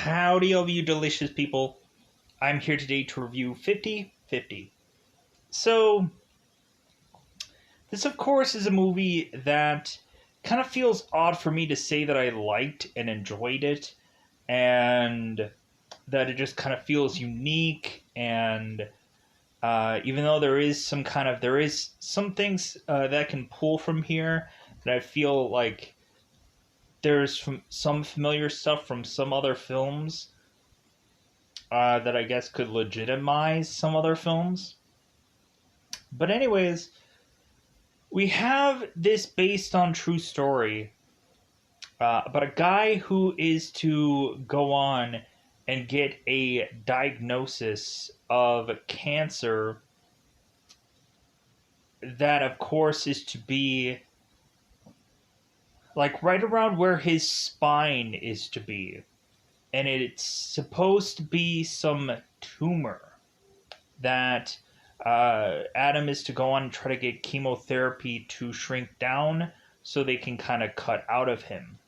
Howdy, all of you delicious people. I'm here today to review 50/50. So, this, of course, is a movie that kind of feels odd for me to say that I liked and enjoyed it, and that it just kind of feels unique. And even though there is some things that I can pull from here that I feel like there's some familiar stuff from some other films that I guess could legitimize some other films. But anyways, we have this based on true story about a guy who is to go on and get a diagnosis of cancer that, of course, is to be like right around where his spine is to be. And it's supposed to be some tumor that Adam is to go on and try to get chemotherapy to shrink down so they can kind of cut out of him.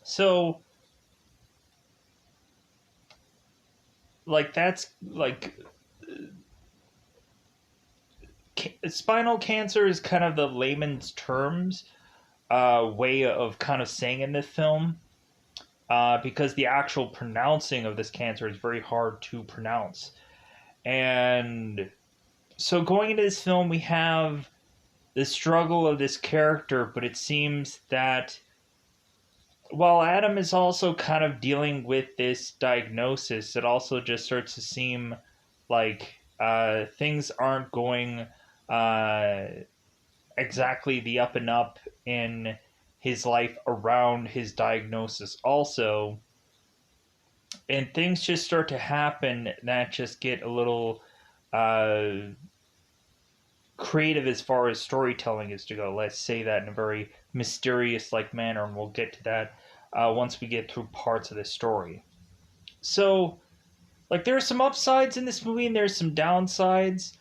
So, that's spinal cancer is kind of the layman's terms way of kind of saying in this film. Because the actual pronouncing of this cancer is very hard to pronounce. And so going into this film, we have the struggle of this character, but it seems that while Adam is also kind of dealing with this diagnosis, it also just starts to seem like things aren't going exactly the up and up in his life around his diagnosis also, and things just start to happen that just get a little creative as far as storytelling is to go. Let's say that in a very mysterious like manner, and we'll get to that once we get through parts of the story. So, there are some upsides in this movie and there's some downsides.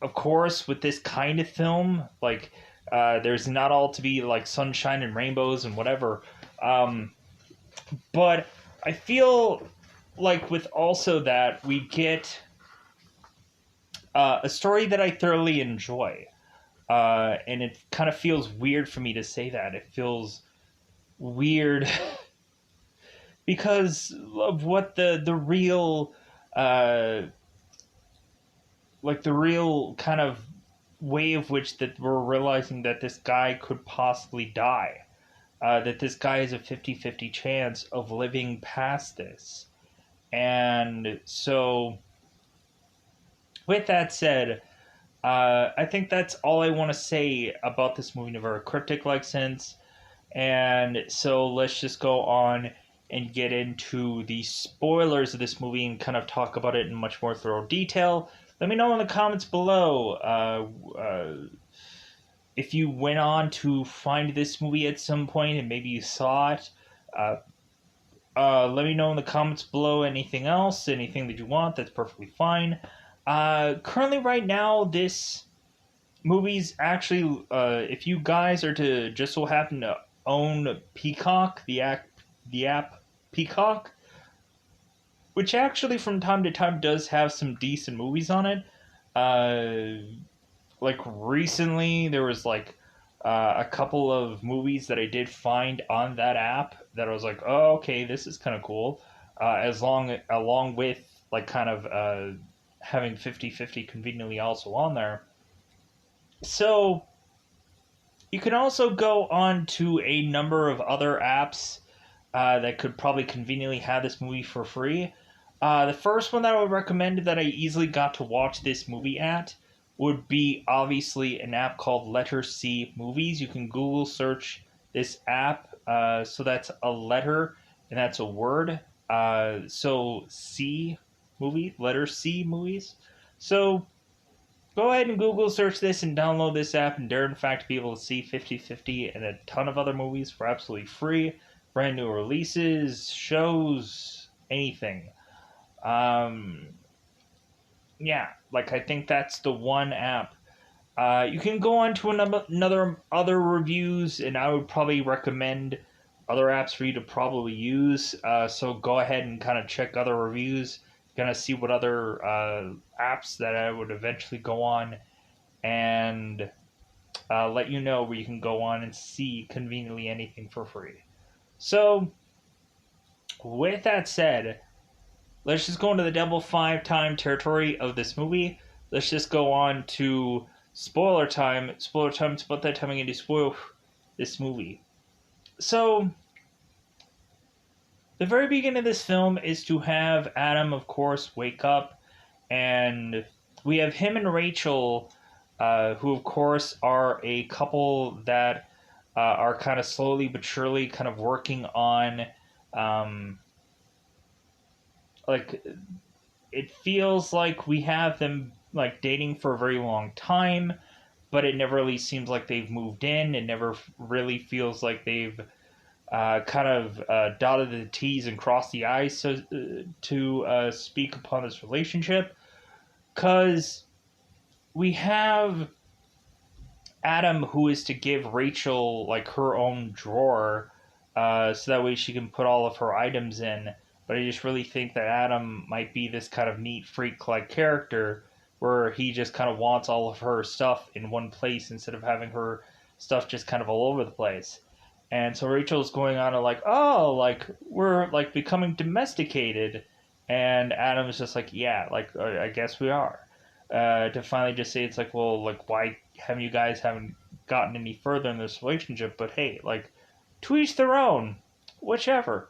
Of course, with this kind of film, there's not all to be like sunshine and rainbows and whatever. But I feel like with also that we get a story that I thoroughly enjoy. And it kind of feels weird for me to say that. It feels weird because of what the real the real kind of way of which that we're realizing that this guy could possibly die. That this guy has a 50-50 chance of living past this. And so, with that said, I think that's all I want to say about this movie in a very cryptic-like sense. And so let's just go on and get into the spoilers of this movie and kind of talk about it in much more thorough detail. Let me know in the comments below if you went on to find this movie at some point and maybe you saw it. Let me know in the comments below anything else, anything that you want. That's perfectly fine. Currently, right now, this movie's actually, if you guys are to just so happen to own Peacock, the app Peacock, which actually from time to time does have some decent movies on it. Recently there was a couple of movies that I did find on that app that I was like, oh, okay, this is kind of cool. Along with having 50/50 conveniently also on there. So you can also go on to a number of other apps that could probably conveniently have this movie for free. The first one that I would recommend that I easily got to watch this movie at would be obviously an app called Letter C Movies. You can Google search this app. So that's a letter and that's a word. So C movie, Letter C Movies. So go ahead and Google search this and download this app and dare in fact be able to see 50/50 and a ton of other movies for absolutely free. Brand new releases, shows, anything. I think that's the one app. You can go on to another other reviews, and I would probably recommend other apps for you to probably use. So go ahead and kind of check other reviews. Gonna see what other apps that I would eventually go on and let you know where you can go on and see conveniently anything for free. So, with that said, let's just go into the double five time territory of this movie. Let's just go on to spoiler time. Spoiler time. It's about that time again to spoil this movie. So, the very beginning of this film is to have Adam, of course, wake up, and we have him and Rachel, who, of course, are a couple that are kind of slowly but surely kind of working on, like, it feels like we have them, like, dating for a very long time, but it never really seems like they've moved in. It never really feels like they've kind of dotted the T's and crossed the I's, so, to speak upon this relationship. Because we have Adam, who is to give Rachel like her own drawer, so that way she can put all of her items in. But I just really think that Adam might be this kind of neat freak like character where he just kind of wants all of her stuff in one place instead of having her stuff just kind of all over the place. And so Rachel's going on and like, oh, like we're like becoming domesticated, and Adam's just like, yeah, like I guess we are. To finally just say it's like, well, like why haven't you guys haven't gotten any further in this relationship? But hey, like to each their own, whichever.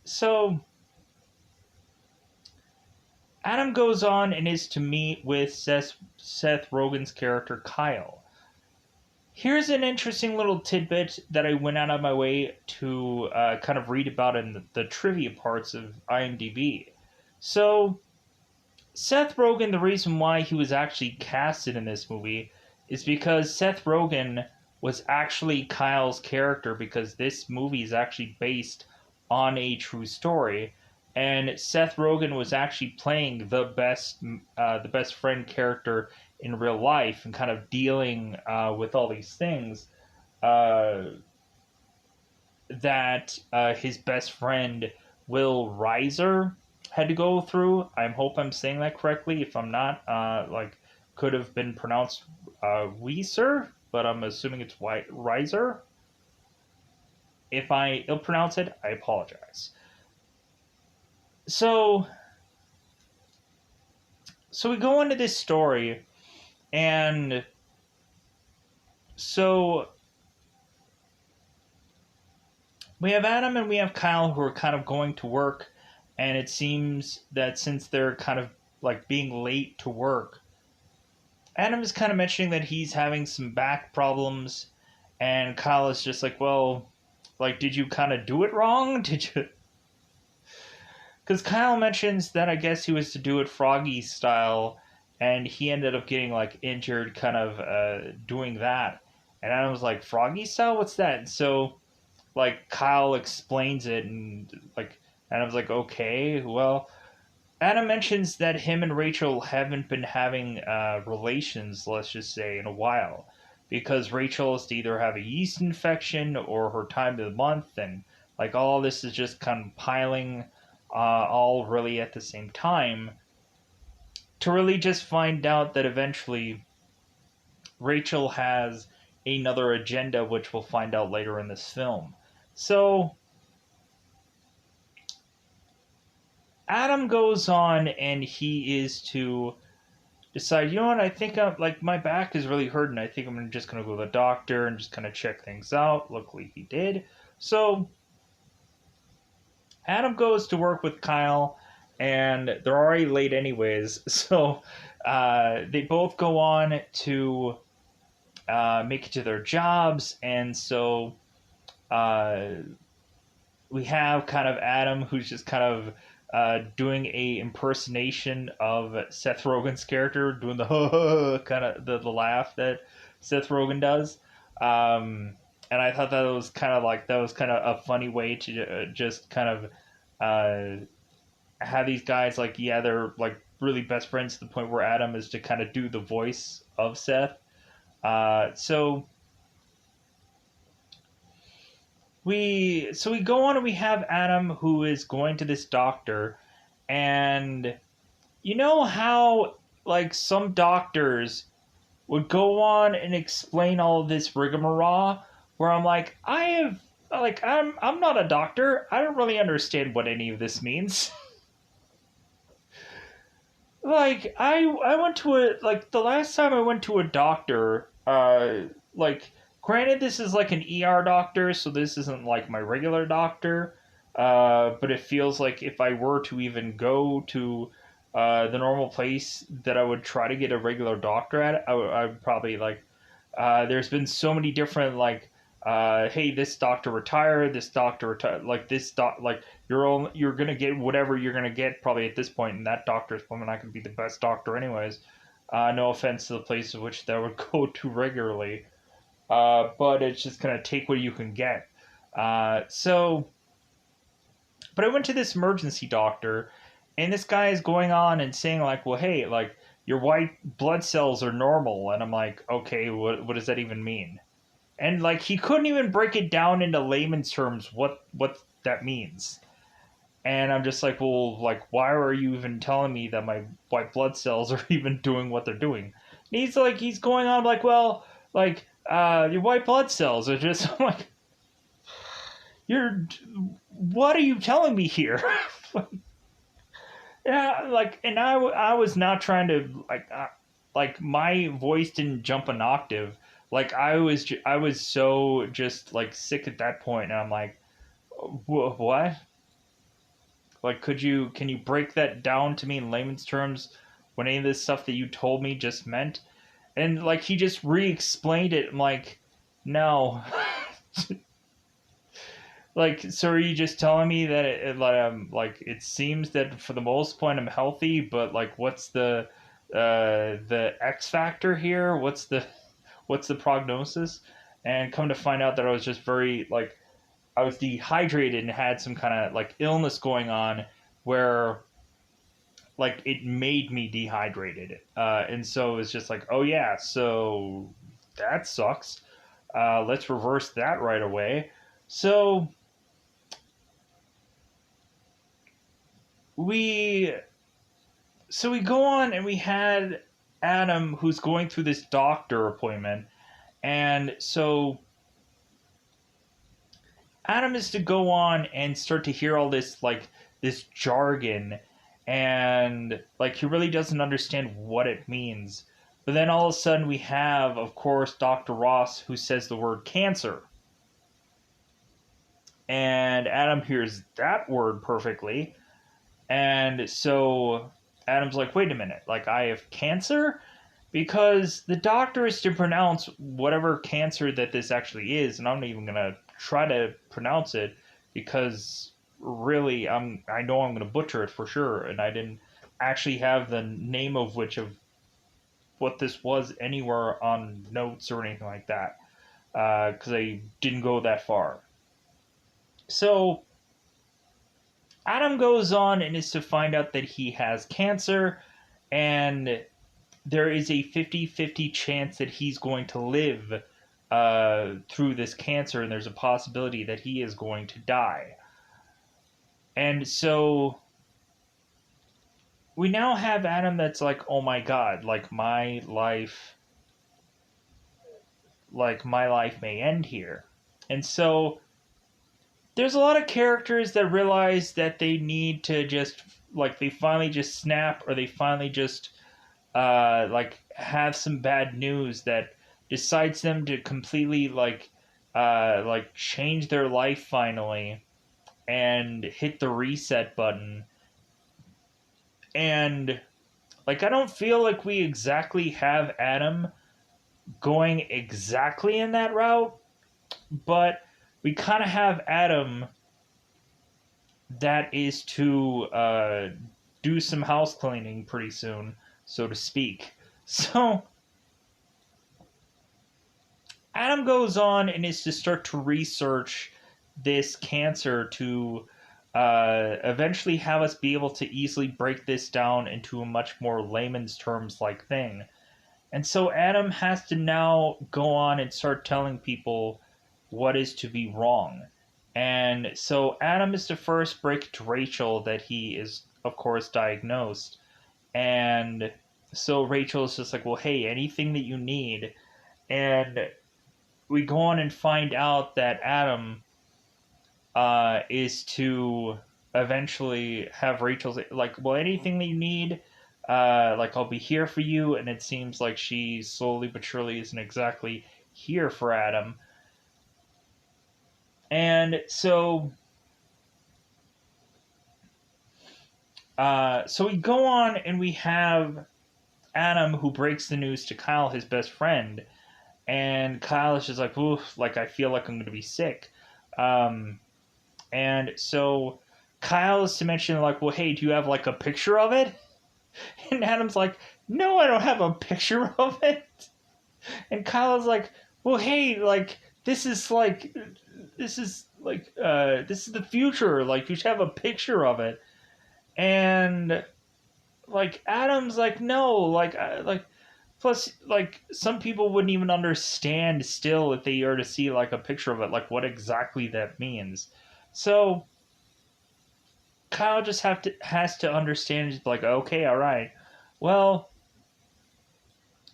So Adam goes on and is to meet with Seth Rogen's character Kyle. Here's an interesting little tidbit that I went out of my way to kind of read about in the trivia parts of IMDb. So, Seth Rogen, the reason why he was actually casted in this movie is because Seth Rogen was actually Kyle's character, because this movie is actually based on a true story. And Seth Rogen was actually playing the best friend character in real life and kind of dealing with all these things that his best friend Will Reiser had to go through. I hope I'm saying that correctly. If I'm not, like could have been pronounced Weiser, but I'm assuming it's Reiser. If I ill pronounce it, I apologize. So we go into this story, and so we have Adam and we have Kyle who are kind of going to work, and it seems that since they're kind of like being late to work, Adam is kind of mentioning that he's having some back problems, and Kyle is just like, well, like, did you kind of do it wrong? Did you? Because Kyle mentions that I guess he was to do it Froggy style, and he ended up getting like injured kind of doing that. And Adam was like, Froggy style? What's that? And so like Kyle explains it, and like Adam's like, okay, well, Adam mentions that him and Rachel haven't been having relations, let's just say, in a while, because Rachel is to either have a yeast infection or her time of the month, and like all this is just kind of piling all really at the same time, to really just find out that eventually Rachel has another agenda, which we'll find out later in this film. So Adam goes on and he is to decide, you know what, I think like my back is really hurting. I think I'm just going to go to the doctor and just kind of check things out. Luckily he did. So Adam goes to work with Kyle, and they're already late anyways. So they both go on to make it to their jobs, and so we have kind of Adam, who's just kind of doing a impersonation of Seth Rogen's character, doing the kind of the laugh that Seth Rogen does. And I thought that was kind of like, that was kind of a funny way to just kind of have these guys like, yeah, they're like really best friends to the point where Adam is to kind of do the voice of Seth. So we go on and we have Adam who is going to this doctor, and you know how like some doctors would go on and explain all of this rigmarole where I'm like, I'm not a doctor. I don't really understand what any of this means. Like I went to a like the last time I went to a doctor, like granted this is like an ER doctor, so this isn't like my regular doctor. But it feels like if I were to even go to the normal place that I would try to get a regular doctor at, I would probably like there's been so many different like hey, this doctor retired, this doctor retired, like this doc, like you're gonna get whatever you're gonna get probably at this point, and that doctor's probably not gonna be the best doctor anyways. No offense to the places which that would go to regularly, but it's just gonna take what you can get. So, but I went to this emergency doctor, and this guy is going on and saying like, well, hey, like your white blood cells are normal, and I'm like, okay, what does that even mean? And like he couldn't even break it down into layman's terms what that means. And I'm just like, well, like why are you even telling me that my white blood cells are even doing what they're doing? And he's going on like, well, like your white blood cells are just I'm like, you're what are you telling me here? Yeah, like, and I was not trying to like my voice didn't jump an octave. Like I was so just like sick at that point, and I'm like, what? Like, can you break that down to me in layman's terms? What any of this stuff that you told me just meant? And like he just re-explained it. I'm like, no. Like, so are you just telling me that like it seems that for the most part I'm healthy, but like the X factor here? What's the prognosis? And come to find out that I was just very like I was dehydrated and had some kind of like illness going on where like it made me dehydrated. And so it was just like, oh yeah, so that sucks. Let's reverse that right away. So we we go on and we had Adam who's going through this doctor appointment, and so Adam is to go on and start to hear all this like this jargon, and like he really doesn't understand what it means. But then all of a sudden we have, of course, Dr. Ross who says the word cancer. And Adam hears that word perfectly. And so Adam's like, wait a minute, like I have cancer? Because the doctor is to pronounce whatever cancer that this actually is, and I'm not even gonna try to pronounce it because really I know I'm gonna butcher it for sure, and I didn't actually have the name of which of what this was anywhere on notes or anything like that because I didn't go that far. So Adam goes on and is to find out that he has cancer, and there is a 50-50 chance that he's going to live through this cancer, and there's a possibility that he is going to die. And so we now have Adam that's like, oh my god, like my life may end here. And so there's a lot of characters that realize that they need to just like they finally just snap, or they finally just like have some bad news that decides them to completely like change their life finally and hit the reset button. And like I don't feel like we exactly have Adam going exactly in that route, but we kind of have Adam that is to do some house cleaning pretty soon, so to speak. So Adam goes on and is to start to research this cancer to eventually have us be able to easily break this down into a much more layman's terms like thing. And so Adam has to now go on and start telling people what is to be wrong. And so Adam is to first break it to Rachel that he is, of course, diagnosed. And so Rachel is just like, well, hey, anything that you need. And we go on and find out that Adam is to eventually have Rachel's like, well, anything that you need, like I'll be here for you. And it seems like she slowly but surely isn't exactly here for Adam. And so we go on and we have Adam who breaks the news to Kyle, his best friend, and Kyle is just like, oof, like I feel like I'm going to be sick. Um, and so Kyle is to mention like, well, hey, do you have like a picture of it? And Adam's like, no, I don't have a picture of it. And Kyle's like, well, hey, like this is like this is the future. Like you should have a picture of it. And like Adam's like, no, like plus like some people wouldn't even understand still if they were to see like a picture of it, like what exactly that means. So Kyle just has to understand, like, okay, all right, well,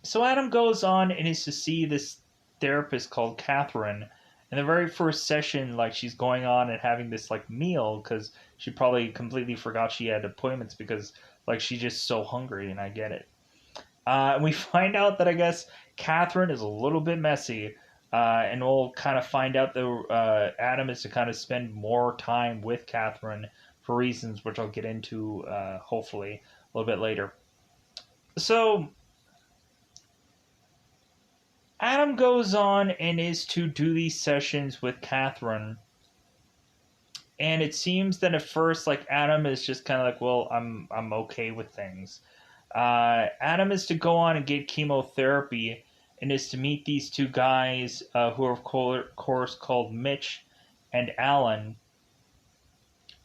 so Adam goes on and is to see this therapist called Catherine. In the very first session, like she's going on and having this like meal because she probably completely forgot she had appointments because like she's just so hungry, and I get it. And we find out that I guess Catherine is a little bit messy, and we'll kind of find out that Adam is to kind of spend more time with Catherine for reasons which I'll get into hopefully a little bit later. So Adam goes on and is to do these sessions with Catherine. And it seems that at first, like Adam is just kind of like, well, I'm okay with things. Adam is to go on and get chemotherapy, and is to meet these two guys who are of course called Mitch and Alan.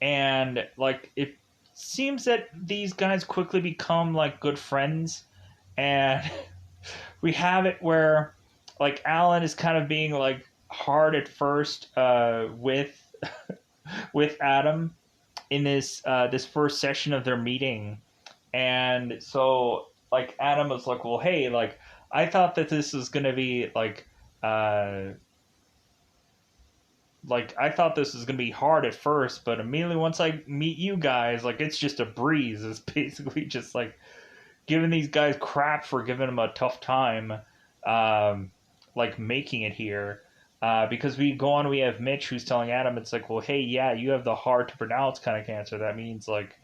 And like it seems that these guys quickly become like good friends, and we have it where like Alan is kind of being like hard at first with with Adam in this first session of their meeting. And so like Adam was like, well, hey, like I thought that this was gonna be like I thought this was gonna be hard at first, but immediately once I meet you guys, like it's just a breeze. It's basically just like giving these guys crap for giving them a tough time, like making it here. Because we go on, we have Mitch who's telling Adam, it's like, well, hey, yeah, you have the hard to pronounce kind of cancer. That means like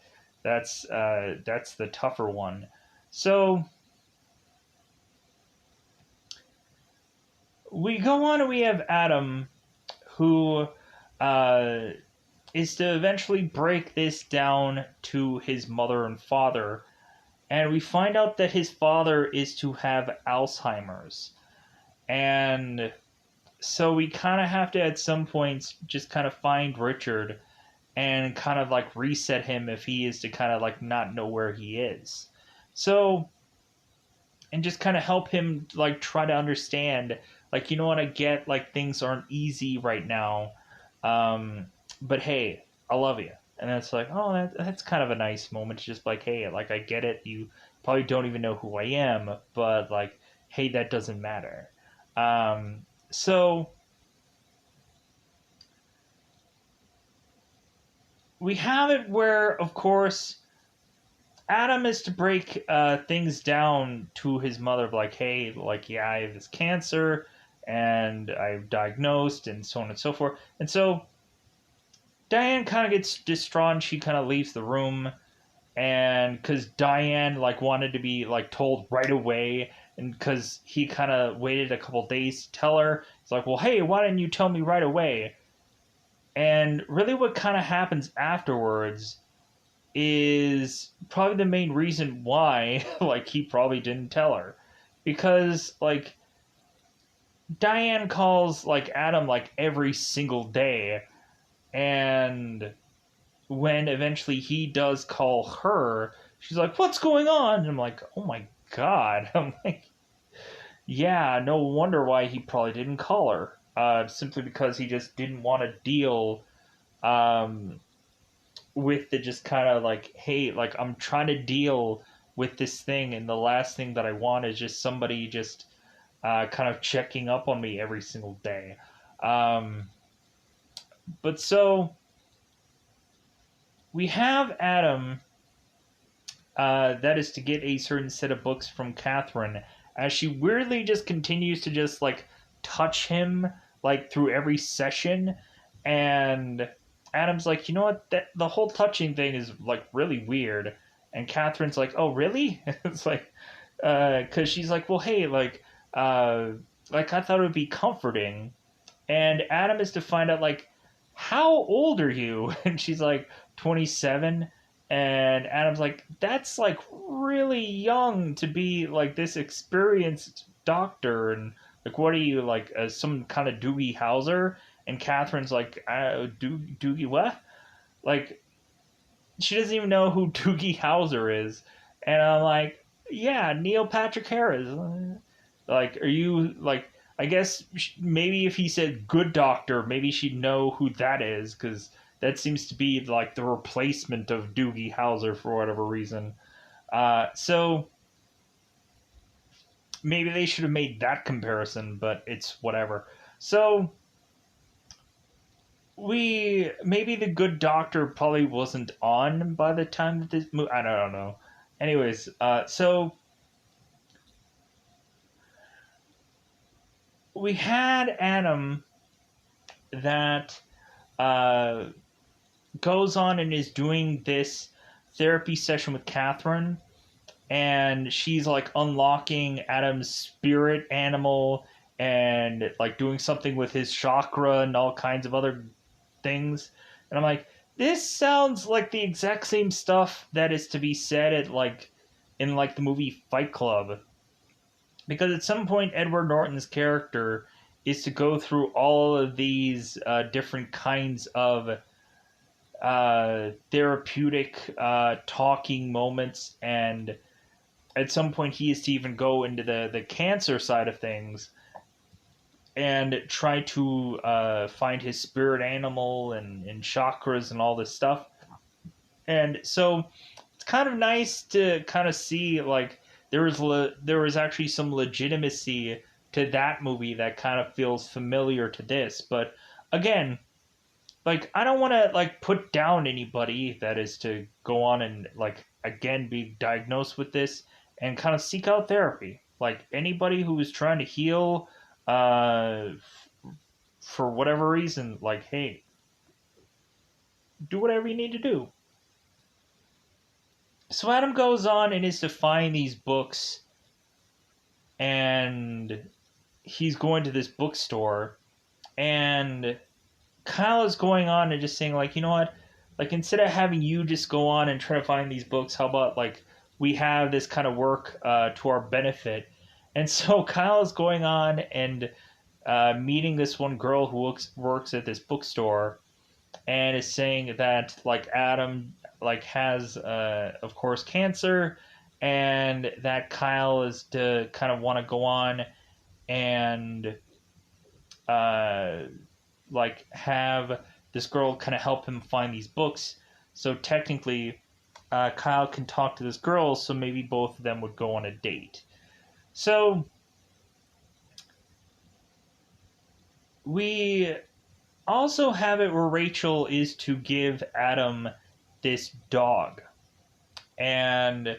that's the tougher one. So we go on and we have Adam who uh, is to eventually break this down to his mother and father. And we find out that his father is to have Alzheimer's. And so we kind of have to, at some points, just kind of find Richard and kind of like reset him if he is to kind of like not know where he is. So, and just kind of help him like try to understand, like, you know what, I get like things aren't easy right now. But hey, I love you. And it's like, oh, that's kind of a nice moment to just like, hey, like, I get it. You probably don't even know who I am, but like, hey, that doesn't matter. So we have it where, of course, Adam is to break things down to his mother, like, hey, like, yeah, I have this cancer, and I've diagnosed, and so on and so forth. And so Diane kind of gets distraught, and she kind of leaves the room, and because Diane like wanted to be like told right away, and because he kind of waited a couple days to tell her, it's like, well, hey, why didn't you tell me right away? And really, what kind of happens afterwards is probably the main reason why like he probably didn't tell her, because like Diane calls like Adam like every single day, and when eventually he does call her, she's like, what's going on? And I'm like, oh my god. I'm like, yeah, no wonder why he probably didn't call her, simply because he just didn't want to deal um, with the just kind of like, hey, like I'm trying to deal with this thing, and the last thing that I want is just somebody just kind of checking up on me every single day. Um, but so we have Adam, that is to get a certain set of books from Catherine, as she weirdly just continues to just like touch him like through every session, and Adam's like, you know what, that the whole touching thing is like really weird, and Catherine's like, oh really? It's like, because she's like, well, hey, uh, like I thought it would be comforting, and Adam is to find out like, how old are you? And she's like 27, and Adam's like, that's like really young to be like this experienced doctor, and like what are you like, some kind of Doogie Howser? And Catherine's like, Doogie what? Like she doesn't even know who Doogie Howser is, and I'm like, yeah, Neil Patrick Harris. Like, are you like? I guess maybe if he said good doctor, maybe she'd know who that is, because that seems to be like the replacement of Doogie Howser for whatever reason. So maybe they should have made that comparison, but it's whatever. So we maybe the good doctor probably wasn't on by the time that this movie. I don't know. Anyways, so we had Adam that uh, goes on and is doing this therapy session with Catherine, and she's like unlocking Adam's spirit animal and like doing something with his chakra and all kinds of other things. And I'm like, this sounds like the exact same stuff that is to be said at like in like the movie Fight Club. Because at some point Edward Norton's character is to go through all of these different kinds of therapeutic talking moments, and at some point he is to even go into the cancer side of things and try to find his spirit animal and chakras and all this stuff. And so it's kind of nice to kind of see like there was actually some legitimacy to that movie that kind of feels familiar to this. But again, like I don't want to like put down anybody that is to go on and like again be diagnosed with this and kind of seek out therapy. Like anybody who is trying to heal uh for whatever reason, like hey, do whatever you need to do. So Adam goes on and is to find these books, and he's going to this bookstore, and Kyle is going on and just saying like, you know what, like instead of having you just go on and try to find these books, how about like we have this kind of work to our benefit. And so Kyle is going on and meeting this one girl who works at this bookstore, and is saying that like Adam like has of course cancer, and that Kyle is to kind of want to go on and uh, like have this girl kind of help him find these books. So technically, Kyle can talk to this girl, so maybe both of them would go on a date. So we also have it where Rachel is to give Adam this dog. And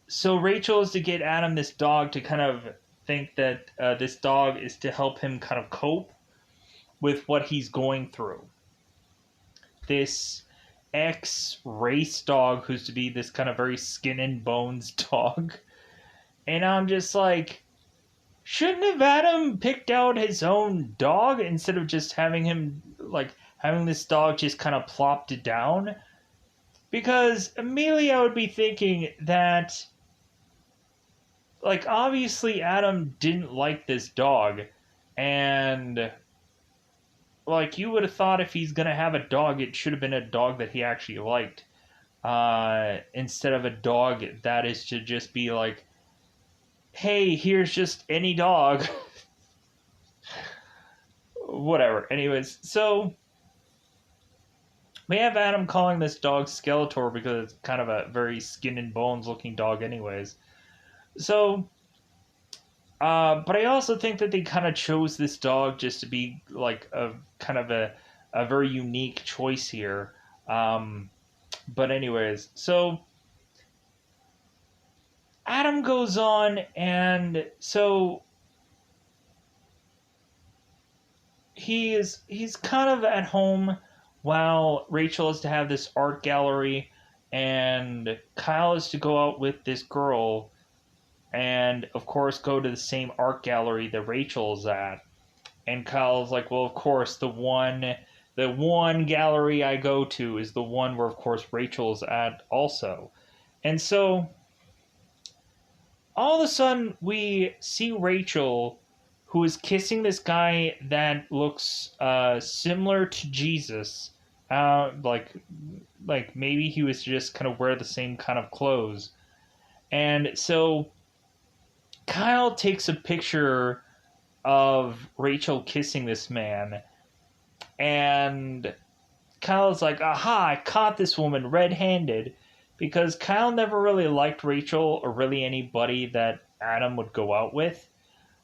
so Rachel is to get Adam this dog to kind of think that this dog is to help him kind of cope with what he's going through. This ex-race dog who's to be this kind of very skin and bones dog. And I'm just like, shouldn't have Adam picked out his own dog instead of just having him, like, having this dog just kind of plopped it down? Because immediately I would be thinking that, like, obviously Adam didn't like this dog, and like you would have thought if he's gonna have a dog, it should have been a dog that he actually liked, instead of a dog that is to just be like, hey, here's just any dog. Whatever. Anyways, so We have Adam calling this dog Skeletor because it's kind of a very skin and bones looking dog, anyways. So, but I also think that they kind of chose this dog just to be like a kind of a very unique choice here. But anyways, so Adam goes on, and so he's kind of at home while Rachel is to have this art gallery, and Kyle is to go out with this girl, and of course go to the same art gallery that Rachel's at. And Kyle's like, well, of course, the one gallery I go to is the one where, of course, Rachel's at also. And so all of a sudden we see Rachel, who is kissing this guy that looks similar to Jesus. Like maybe he was just kind of wear the same kind of clothes. And so Kyle takes a picture of Rachel kissing this man, and Kyle's like, aha, I caught this woman red-handed, because Kyle never really liked Rachel or really anybody that Adam would go out with.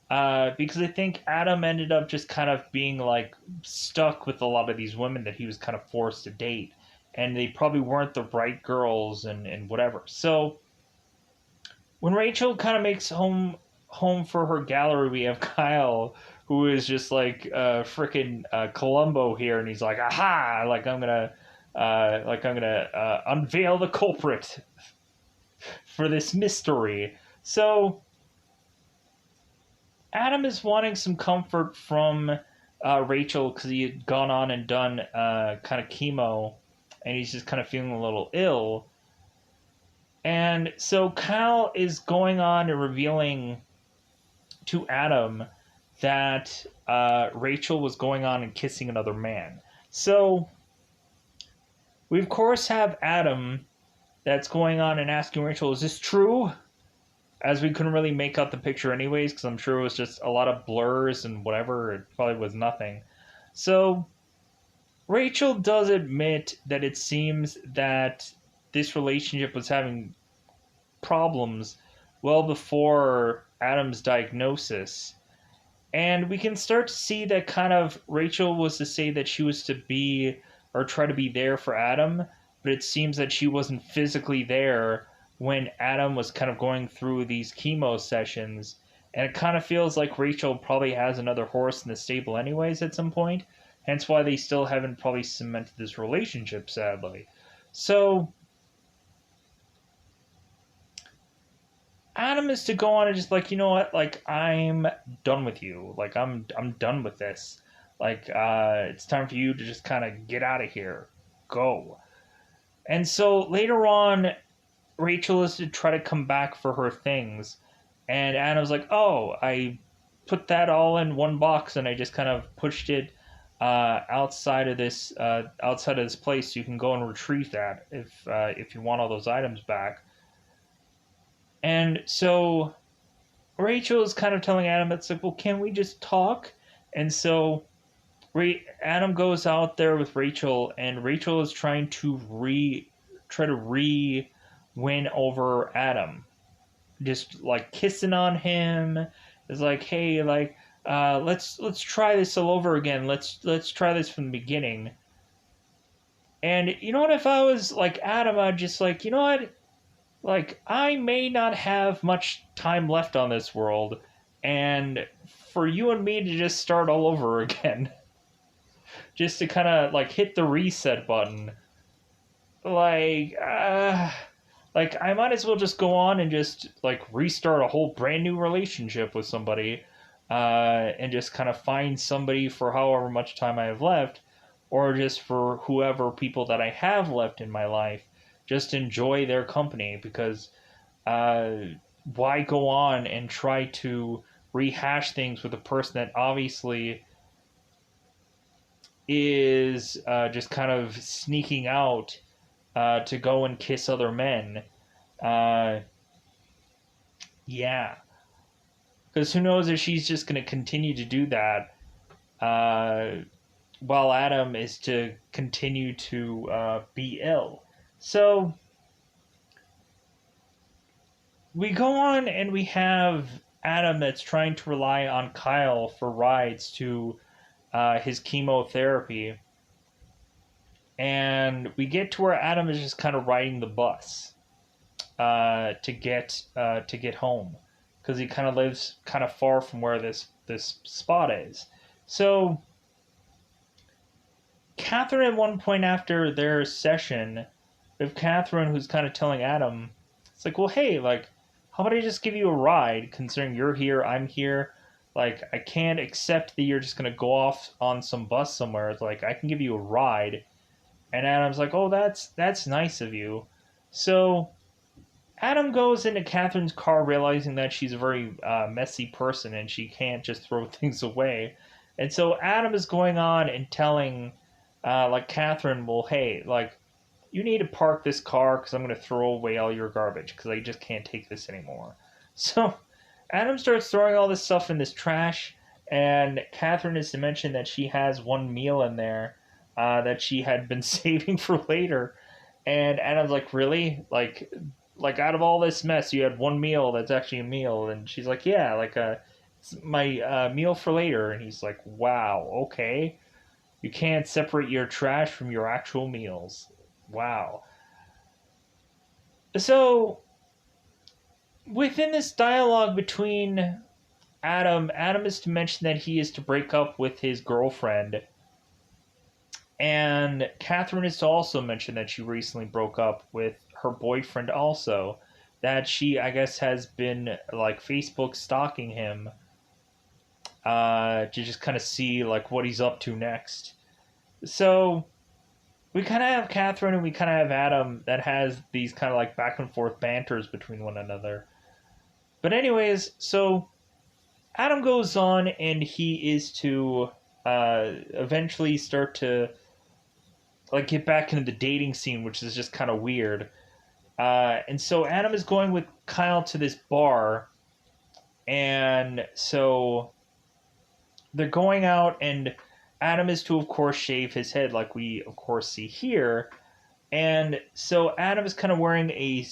Because I think Adam ended up just kind of being like stuck with a lot of these women that he was kind of forced to date, and they probably weren't the right girls and whatever. So when Rachel kind of makes home for her gallery, we have Kyle, who is just like freaking Columbo here, and he's like, aha, like I'm gonna unveil the culprit for this mystery. So Adam is wanting some comfort from Rachel because he had gone on and done kind of chemo, and he's just kind of feeling a little ill. And so Kyle is going on and revealing to Adam that Rachel was going on and kissing another man. So we, of course, have Adam that's going on and asking Rachel, is this true? As we couldn't really make out the picture anyways, because I'm sure it was just a lot of blurs and whatever. It probably was nothing. So Rachel does admit that it seems that this relationship was having problems well before Adam's diagnosis. And we can start to see that kind of Rachel was to say that she was to be or try to be there for Adam, but it seems that she wasn't physically there when Adam was kind of going through these chemo sessions. And it kind of feels like Rachel probably has another horse in the stable anyways at some point. Hence why they still haven't probably cemented this relationship, sadly. So Adam is to go on and just like, you know what, like, I'm done with you. Like, I'm done with this. Like, it's time for you to just kind of get out of here. Go. And so later on, Rachel is to try to come back for her things. And Adam's like, oh, I put that all in one box and I just kind of pushed it outside of this place. So you can go and retrieve that if you want all those items back. And so Rachel is kind of telling Adam, it's like, well, can we just talk? And so Adam goes out there with Rachel, and Rachel is trying to win over Adam, just like kissing on him. It's like, hey, like let's try this all over again. Let's try this from the beginning. And you know what? If I was like Adam, I'd just like, you know what? Like, I may not have much time left on this world, and for you and me to just start all over again, just to kind of like hit the reset button, like I might as well just go on and just like restart a whole brand new relationship with somebody, and just kind of find somebody for however much time I have left, or just for whoever people that I have left in my life. Just enjoy their company, because why go on and try to rehash things with a person that obviously is just kind of sneaking out to go and kiss other men. Yeah. Because who knows if she's just going to continue to do that while Adam is to continue to be ill. So we go on and we have Adam that's trying to rely on Kyle for rides to his chemotherapy. And we get to where Adam is just kind of riding the bus to get home because he kind of lives kind of far from where this spot is. So Catherine, at one point after their session, with Catherine, who's kind of telling Adam, it's like, well, hey, like, how about I just give you a ride? Considering you're here, I'm here. Like, I can't accept that you're just gonna go off on some bus somewhere. It's like, I can give you a ride. And Adam's like, oh, that's nice of you. So Adam goes into Catherine's car, realizing that she's a very messy person and she can't just throw things away. And so Adam is going on and telling, like, Catherine, well, hey, like, you need to park this car because I'm going to throw away all your garbage because I just can't take this anymore. So Adam starts throwing all this stuff in this trash, and Catherine is to mention that she has one meal in there that she had been saving for later. And Adam's like, really? Like out of all this mess, you had one meal that's actually a meal. And she's like, yeah, like it's my meal for later. And he's like, wow, okay. You can't separate your trash from your actual meals. Wow. So within this dialogue between Adam is to mention that he is to break up with his girlfriend. And Catherine is to also mention that she recently broke up with her boyfriend also. That she, I guess, has been, like, Facebook stalking him to just kind of see, like, what he's up to next. So, we kind of have Catherine and we kind of have Adam that has these kind of, like, back and forth banters between one another. But anyways, so Adam goes on and he is to eventually start to like get back into the dating scene, which is just kind of weird. And so Adam is going with Kyle to this bar, and so they're going out, and Adam is to, of course, shave his head, like we, of course, see here. And so Adam is kind of wearing a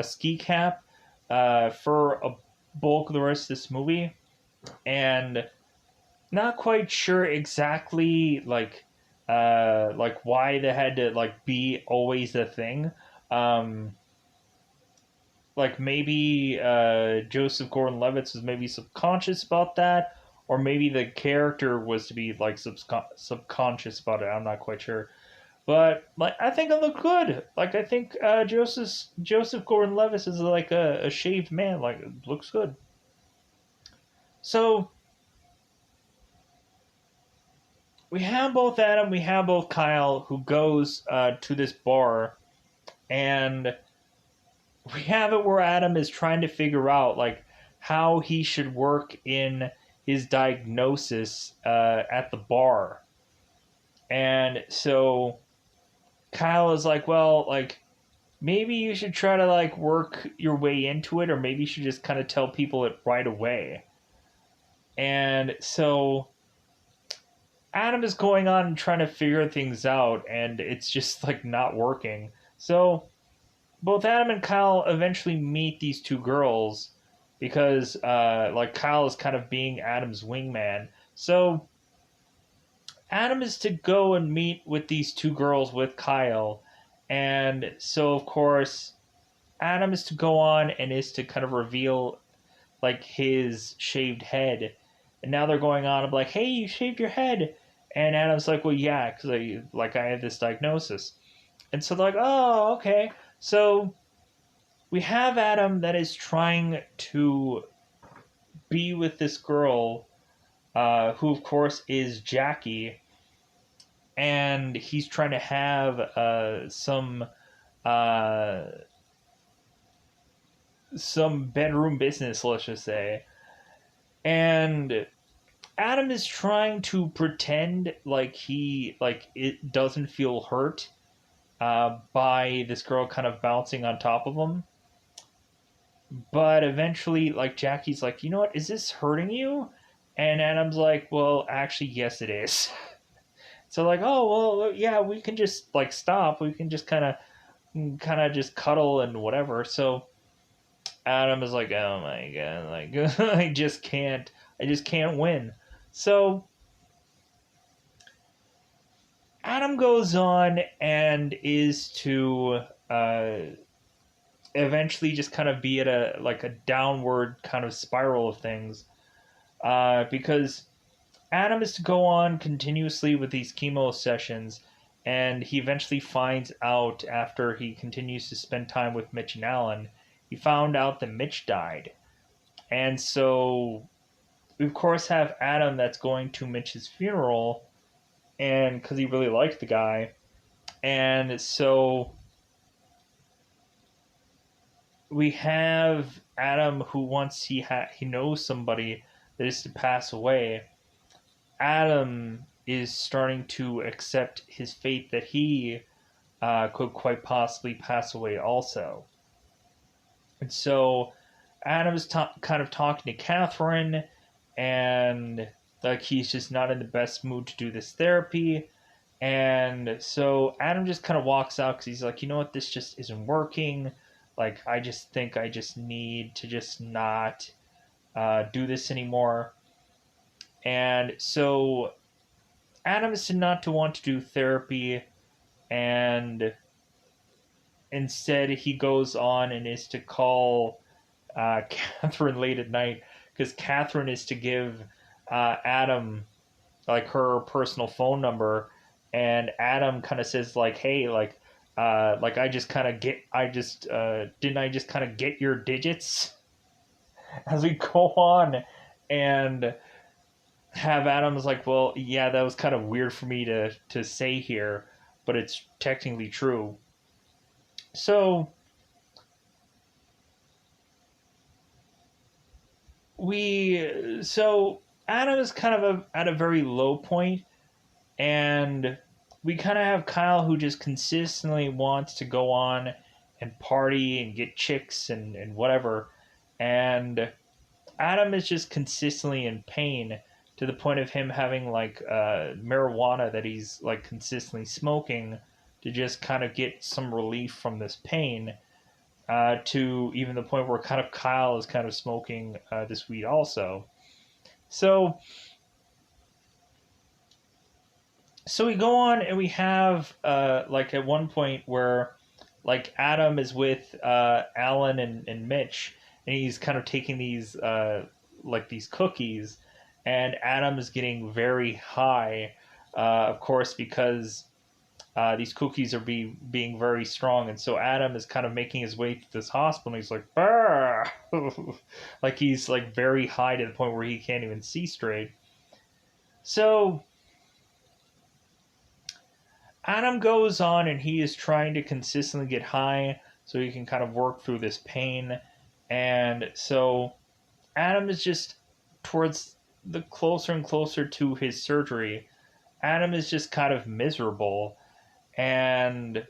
ski cap for a bulk of the rest of this movie, and not quite sure exactly like why they had to like be always a thing. Um, like maybe Joseph Gordon-Levitt was maybe subconscious about that, or maybe the character was to be like subconscious about it. I'm not quite sure, but like I think it looked good. Like I think Joseph Gordon-Levitt is like a shaved man. Like it looks good. So we have both Adam, we have both Kyle, who goes to this bar, and we have it where Adam is trying to figure out like how he should work in his diagnosis at the bar. And so Kyle is like, well, like maybe you should try to like work your way into it, or maybe you should just kind of tell people it right away. And so Adam is going on and trying to figure things out, and it's just like not working. So both Adam and Kyle eventually meet these two girls because like Kyle is kind of being Adam's wingman. So Adam is to go and meet with these two girls with Kyle, and so of course Adam is to go on and is to kind of reveal like his shaved head, and now they're going on and like, hey, you shaved your head, and Adam's like, well, yeah, because I have this diagnosis, and so they're like, oh, okay. So we have Adam that is trying to be with this girl, who of course is Jackie, and he's trying to have uh, some bedroom business, let's just say. And Adam is trying to pretend like he like it doesn't feel hurt by this girl kind of bouncing on top of him. But eventually, like Jackie's like, you know what? Is this hurting you? And Adam's like, well, actually, yes, it is. So like, oh well, yeah, we can just like stop. We can just kind of just cuddle and whatever. So Adam is like, oh my god, like I just can't win. So Adam goes on and is to uh, eventually just kind of be at a like a downward kind of spiral of things, because Adam is to go on continuously with these chemo sessions, and he eventually finds out after he continues to spend time with Mitch and Alan, he found out that Mitch died. And so we, of course, have Adam that's going to Mitch's funeral, and because he really liked the guy. And so we have Adam who once he knows somebody that is to pass away. Adam is starting to accept his fate that he could quite possibly pass away also. And so Adam is kind of talking to Catherine, and like he's just not in the best mood to do this therapy. And so Adam just kind of walks out because he's like, you know what, this just isn't working. Like, I just think I just need to just not do this anymore. And so Adam is not to want to do therapy, and instead he goes on and is to call Catherine late at night because Catherine is to give Adam like her personal phone number, and Adam kind of says like, "Hey, like I just kind of get, I just didn't I just kind of get your digits?" As we go on, and have Adam's like, "Well, yeah, that was kind of weird for me to say here, but it's technically true." So so Adam is kind of at a very low point, and we kind of have Kyle who just consistently wants to go on and party and get chicks and whatever, and Adam is just consistently in pain to the point of him having like marijuana that he's like consistently smoking to just kind of get some relief from this pain, to even the point where kind of Kyle is kind of smoking this weed also. So we go on and we have like at one point where like Adam is with Alan and Mitch, and he's kind of taking these like these cookies, and Adam is getting very high, of course, because these cookies are being very strong, and so Adam is kind of making his way to this hospital, and he's like, "Brr!" Like he's like very high to the point where he can't even see straight. So Adam goes on and he is trying to consistently get high so he can kind of work through this pain. And so Adam is just towards the closer and closer to his surgery. Adam is just kind of miserable. And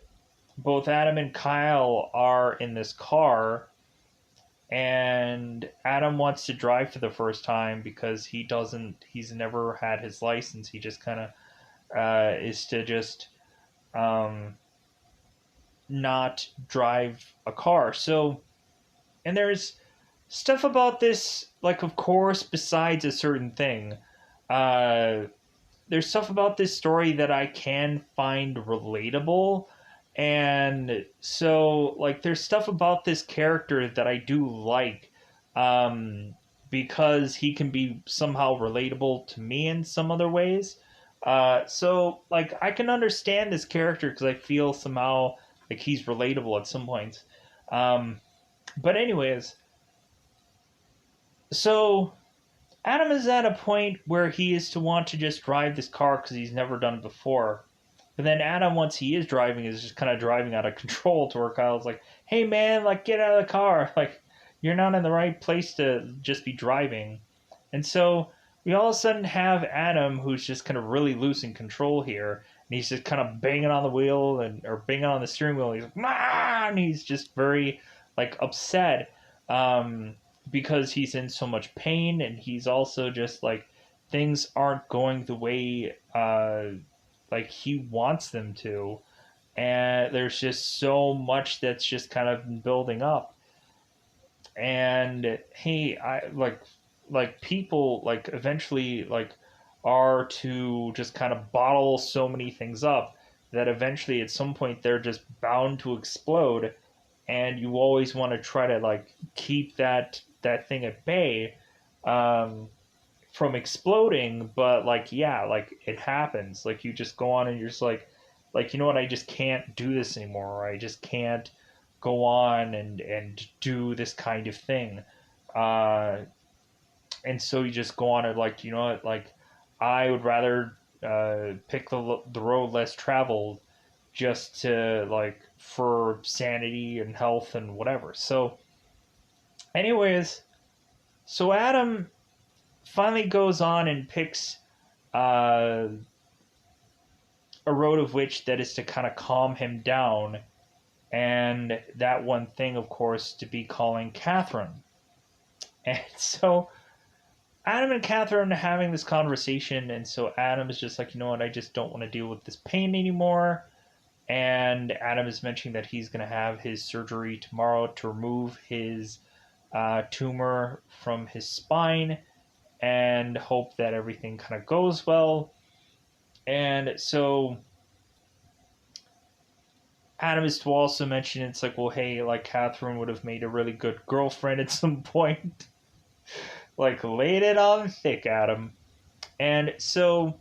both Adam and Kyle are in this car. And Adam wants to drive for the first time because he's never had his license. He just kind of is to just um, not drive a car. So, and there's stuff about this, like, of course, besides a certain thing, uh, there's stuff about this story that I can find relatable. And so, like, there's stuff about this character that I do like, um, because he can be somehow relatable to me in some other ways. So, like, I can understand this character because I feel somehow like he's relatable at some points. Um, but, anyways, so Adam is at a point where he is to want to just drive this car because he's never done it before. But then Adam, once he is driving, is just kind of driving out of control to where Kyle's like, "Hey man, like get out of the car. Like you're not in the right place to just be driving." And so we all of a sudden have Adam who's just kind of really loose in control here. And he's just kind of banging on the wheel or banging on the steering wheel. He's like, "Ah!" And he's just very like upset, because he's in so much pain, and he's also just like things aren't going the way like he wants them to, and there's just so much that's just kind of building up. And hey, I like people like eventually like are to just kind of bottle so many things up that eventually at some point they're just bound to explode, and you always want to try to like keep that thing at bay, um, from exploding. But like yeah, like it happens, like you just go on and you're just like you know what, I just can't do this anymore, or I just can't go on and do this kind of thing. uh and so you just go on and like you know what, like I would rather pick the road less traveled, just to like for sanity and health and whatever. So anyways, so Adam finally goes on and picks uh a road of which that is to kind of calm him down, and that one thing, of course, to be calling Catherine. And so Adam and Catherine are having this conversation, and so Adam is just like, you know what, I just don't want to deal with this pain anymore. And Adam is mentioning that he's going to have his surgery tomorrow to remove his tumor from his spine and hope that everything kind of goes well. And so Adam is to also mention it's like, well, hey, like Catherine would have made a really good girlfriend at some point. Like, laid it on thick, Adam. And so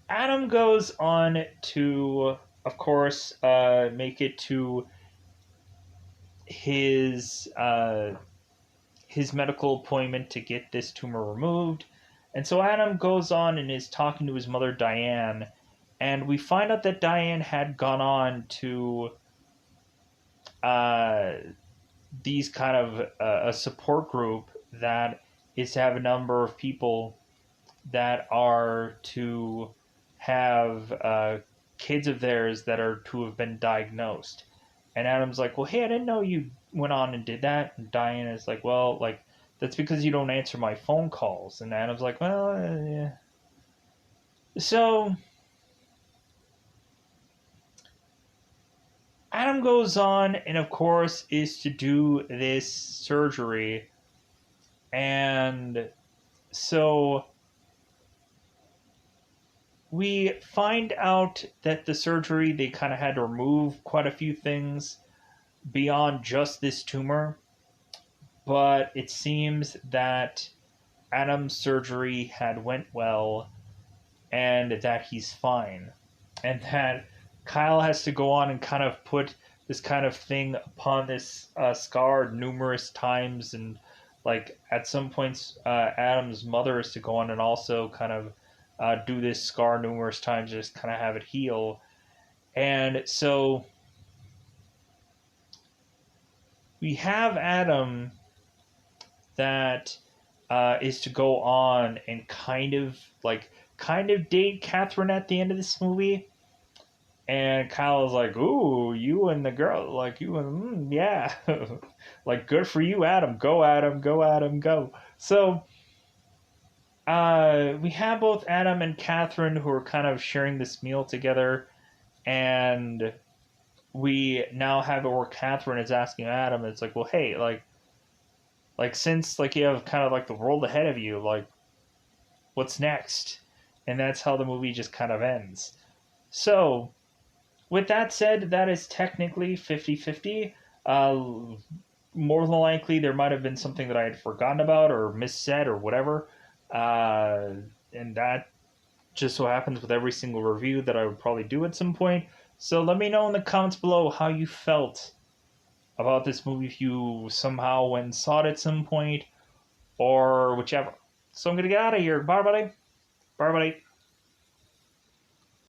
Adam goes on to, of course, make it to his medical appointment to get this tumor removed. And so Adam goes on and is talking to his mother Diane, and we find out that Diane had gone on to uh, these kind of a support group that is to have a number of people that are to have kids of theirs that are to have been diagnosed. And Adam's like, well, hey, I didn't know you went on and did that. And Diane is like, well, like, that's because you don't answer my phone calls. And Adam's like, well, yeah. So Adam goes on and, of course, is to do this surgery. And so we find out that the surgery, they kind of had to remove quite a few things beyond just this tumor. But it seems that Adam's surgery had went well and that he's fine. And that Kyle has to go on and kind of put this kind of thing upon this scar numerous times. And like at some points, Adam's mother is to go on and also kind of do this scar numerous times, just kind of have it heal. And so we have Adam that is to go on and kind of date Catherine at the end of this movie. And Kyle is like, ooh, you and the girl, like you and yeah, like good for you, Adam. Go, Adam. Go, Adam. Go. So we have both Adam and Catherine who are kind of sharing this meal together, and we now have it where Catherine is asking Adam. It's like, well, hey, like since like you have kind of like the world ahead of you, like what's next? And that's how the movie just kind of ends. So with that said, that is technically 50-50. More than likely, there might have been something that I had forgotten about or missaid or whatever. Uh, and that just so happens with every single review that I would probably do at some point. So let me know in the comments below how you felt about this movie, if you somehow went and saw it at some point, or whichever. So I'm going to get out of here. Bye, buddy. Bye, buddy.